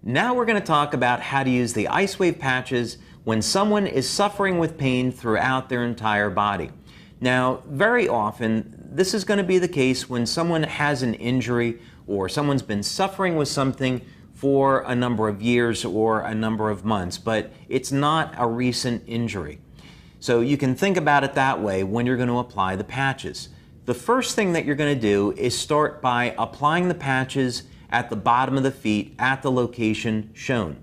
Now we're going to talk about how to use the IceWave patches when someone is suffering with pain throughout their entire body. Now, very often, this is going to be the case when someone has an injury or someone's been suffering with something for a number of years or a number of months, but it's not a recent injury. So you can think about it that way when you're going to apply the patches. The first thing that you're going to do is start by applying the patches at the bottom of the feet at the location shown.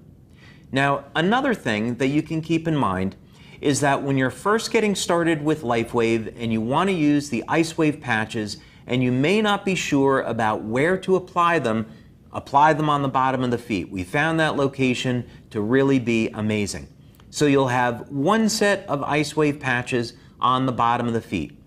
Now, another thing that you can keep in mind is that when you're first getting started with LIFEWAVE and you want to use the IceWave patches and you may not be sure about where to apply them on the bottom of the feet. We found that location to really be amazing. So you'll have one set of IceWave patches on the bottom of the feet.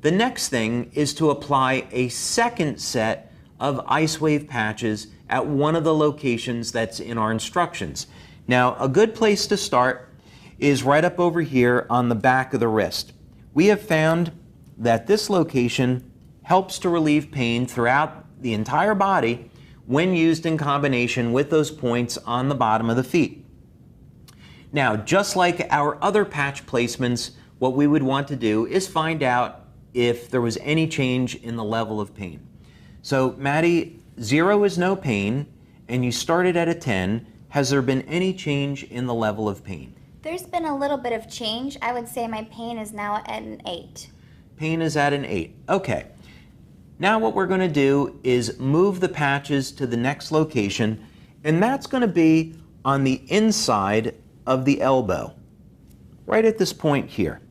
The next thing is to apply a second set of IceWave patches at one of the locations that's in our instructions. Now, a good place to start is right up over here on the back of the wrist. We have found that this location helps to relieve pain throughout the entire body when used in combination with those points on the bottom of the feet. Now, just like our other patch placements, what we would want to do is find out if there was any change in the level of pain. So, Maddie, 0 is no pain, and you started at a 10. Has there been any change in the level of pain? There's been a little bit of change. I would say my pain is now at an 8. Pain is at an 8. Okay. Now what we're going to do is move the patches to the next location, and that's going to be on the inside of the elbow, right at this point here.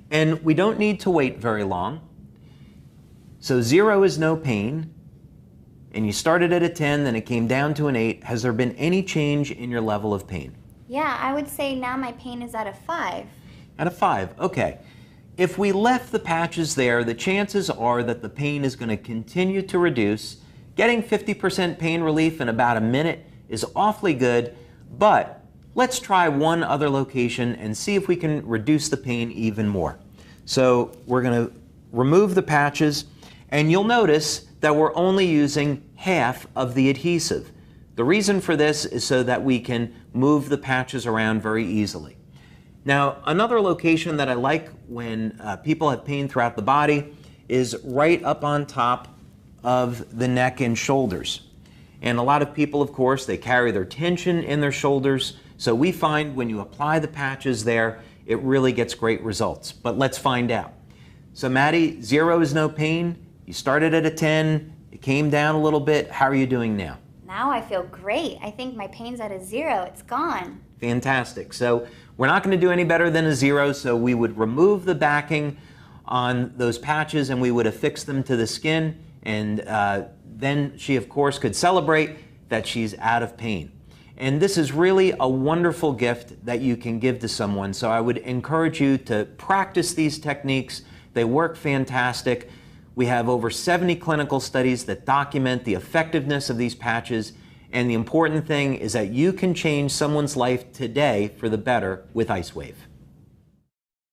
And we don't need to wait very long. So 0 is no pain, and you started at a 10, then it came down to an 8. Has there been any change in your level of pain? Yeah, I would say now my pain is at a 5. At a 5, okay. If we left the patches there, the chances are that the pain is going to continue to reduce. Getting 50% pain relief in about a minute is awfully good, but let's try one other location and see if we can reduce the pain even more. So we're going to remove the patches, and you'll notice that we're only using half of the adhesive. The reason for this is so that we can move the patches around very easily. Now, another location that I like when people have pain throughout the body is right up on top of the neck and shoulders. And a lot of people, of course, they carry their tension in their shoulders. So we find when you apply the patches there, it really gets great results. But let's find out. So Maddie, 0 is no pain. You started at a 10, it came down a little bit. How are you doing now? Now I feel great. I think my pain's at a 0. It's gone. Fantastic. So we're not going to do any better than a 0, so we would remove the backing on those patches and we would affix them to the skin, and then she, of course, could celebrate that she's out of pain. And this is really a wonderful gift that you can give to someone, so I would encourage you to practice these techniques. They work fantastic. We have over 70 clinical studies that document the effectiveness of these patches, and the important thing is that you can change someone's life today for the better with IceWave.